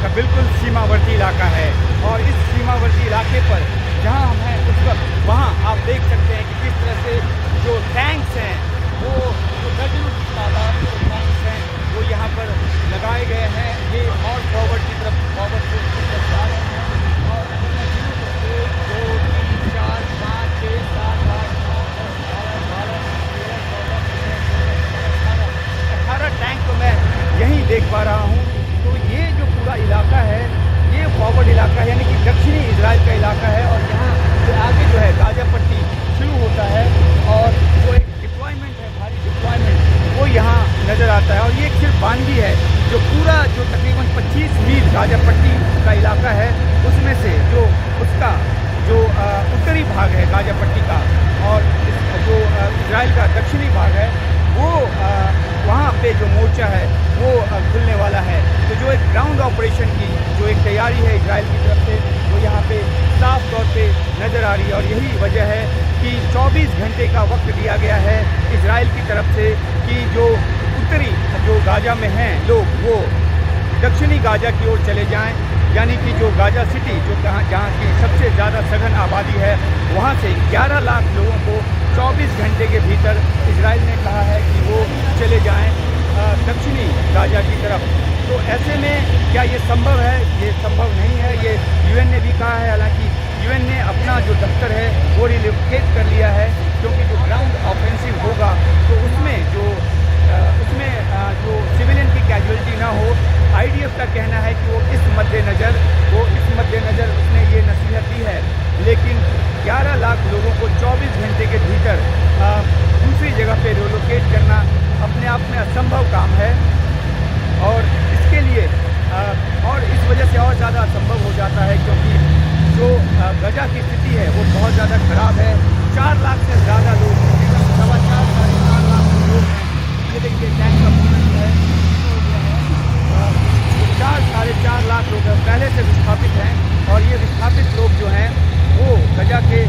का बिल्कुल सीमावर्ती इलाका है। और इस सीमावर्ती इलाके पर जहां हम हैं उस वक्त वहां आप देख सकते हैं कि किस तरह से जो टैंक्स हैं वो जो दर्जनों की तादाद में जो टैंक्स हैं वो यहाँ पर लगाए गए हैं। ये और फॉरवर्ड की तरफ फॉरवर्ड की तरफ जा रहे हैं। और अगर मैं गिनूं तो 1 2 3 4 5 6 7 8 9 10 11 12 13 14 15 18 टैंक तो मैं यहीं देख पा रहा हूँ। तो ये जो पूरा इलाका है ये फॉरवर्ड इलाका है, यानी कि दक्षिणी इजराइल का इलाका है। और यहाँ जो आगे जो है गाजा पट्टी शुरू होता है और जो एक डिप्लॉयमेंट है, भारी डिप्लॉयमेंट वो यहाँ नज़र आता है। और ये एक सिर्फ बानगी है जो पूरा जो तकरीबन 25 मील गाजा पट्टी का इलाका है उसमें से जो उसका जो उत्तरी भाग है गाजा पट्टी का और जो इजराइल का दक्षिणी भाग है वो वहाँ पे जो मोर्चा है वो खुलने वाला है। तो जो एक ग्राउंड ऑपरेशन की जो एक तैयारी है इजराइल की तरफ से वो यहाँ पे साफ तौर पे नज़र आ रही है। और यही वजह है कि 24 घंटे का वक्त दिया गया है इजराइल की तरफ से कि जो उत्तरी जो गाजा में हैं लोग वो दक्षिणी गाजा की ओर चले जाएं, यानी कि जो गाजा सिटी जो जहाँ की सबसे ज़्यादा सघन आबादी है वहाँ से 11 लाख लोगों को 24 घंटे के भीतर इजराइल ने कहा है कि वो चले जाएं दक्षिणी गाजा की तरफ। तो ऐसे में क्या ये संभव है? ये संभव नहीं है। ये यूएन ने भी कहा है, हालांकि यूएन ने अपना जो दफ्तर है वो रिलोकेट कर लिया है क्योंकि जो ग्राउंड ऑफेंसिव होगा तो उसमें जो सिविलियन की कैजुअलिटी ना हो। आईडीएफ का कहना है कि वो इस मद्देनज़र उसने ये नसीहत दी है। लेकिन 11 लाख लोगों को 24 घंटे के भीतर दूसरी जगह पे रिलोकेट करना अपने आप में असंभव काम है। और इसके लिए और इस वजह से और ज़्यादा असंभव हो जाता है क्योंकि जो गजा की स्थिति है वो बहुत ज़्यादा ख़राब है। 4 लाख से ज़्यादा लोग, 4.25 साढ़े 4 लाख लोग हैं। ये देखिए टैंक का मूवमेंट है, 4-4.5 लाख लोग पहले से विस्थापित हैं। और ये विस्थापित लोग जो हैं वो गजा के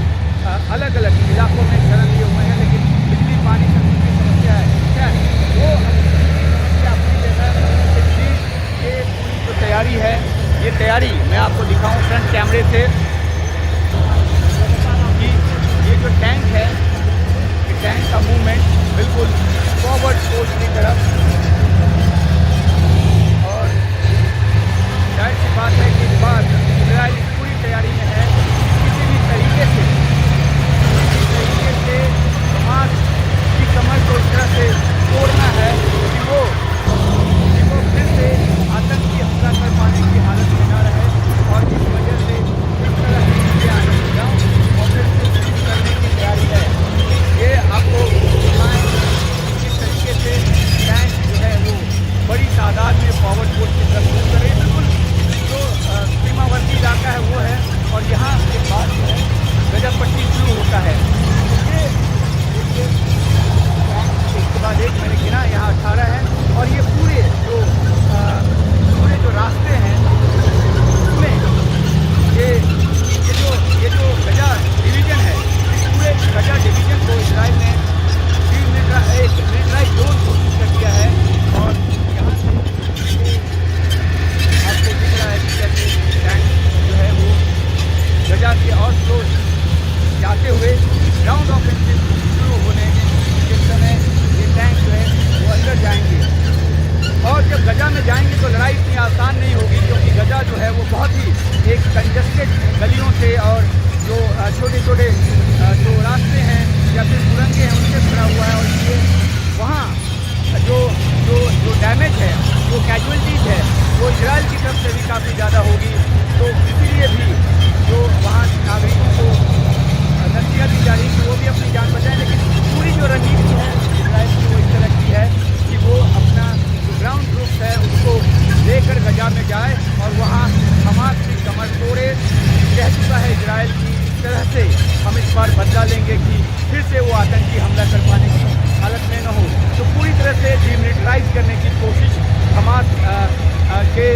अलग अलग इलाकों में शरण लिए हुए हैं। लेकिन बिजली पानी की समस्या है वो अपनी जगह। इस बीच ये पूरी जो तैयारी है ये तैयारी मैं आपको दिखाऊं फ्रंट कैमरे से कि ये जो टैंक है ये टैंक का मूवमेंट बिल्कुल फॉरवर्ड कोर्स की तरफ। और जाहिर सी बात है कि इस बार इजराइल पूरी तैयारी में है किसी भी तरीके से हमास की कमर को इस तरह से तोड़ना है कि वो फिर से आतंकी हमला कर पाने की हालत में ना रहे। और इस वजह से इस तरह की चीज़ें आने की जाऊँ और फिर से शुरू करने की तैयारी है। ये आपको दिखाएँ किस तरीके से टैंक जो है वो बड़ी तादाद में फॉरवर्ड कोर्स की तरफ मूव करे। बिल्कुल जो सीमावर्ती इलाका है वो है और यहाँ के बाद जो है गजब पट्टी शुरू होता है। ये देखिए इसके बाद एक मैंने गिना यहाँ 18 है। और ये पूरे जो रास्ते हैं उसमें ये जो गजा डिवीज़न है इस पूरे गजा डिवीज़न को इजराइल ने एक मिलिट्राइज जोन घोषित कर दिया है। और यहाँ से आपको दिख रहा है कि कैसे टैंक जो है वो गजा के और फ्लोर जाते हुए ग्राउंड ऑफेंसिव शुरू होने के समय ये टैंक जो है वो अंदर जाएंगे। और जब गजा में जाएंगे तो लड़ाई इतनी आसान नहीं होगी क्योंकि गजा जो है वो बहुत ही एक कंजस्टेड गलियों से और जो छोटे छोटे जो रास्ते हैं या फिर सुरंगें हैं उनसे भरा हुआ है। और ये वहाँ जो डैमेज है, जो कैजुअलिटीज़ है वो इजराइल की तरफ से भी काफ़ी ज़्यादा होगी। तो इसीलिए भी जो वहाँ नागरिकों को नसीहत दी जा रही है कि वो भी अपनी जान बचाएं। लेकिन पूरी जो रणनीति है इजराइल की वो इस तरह की है कि वो अपना जो ग्राउंड ग्रुप्स है उसको लेकर गजा में जाए और वहाँ हमास की कमर तोड़े। कह चुका है इजराइल की इस तरह से हम इस बार बदला लेंगे कि फिर से वो आतंकी हमला कर पाने की हालत में न हो। तो पूरी तरह से डिमिलिटराइज करने की कोशिश हमास के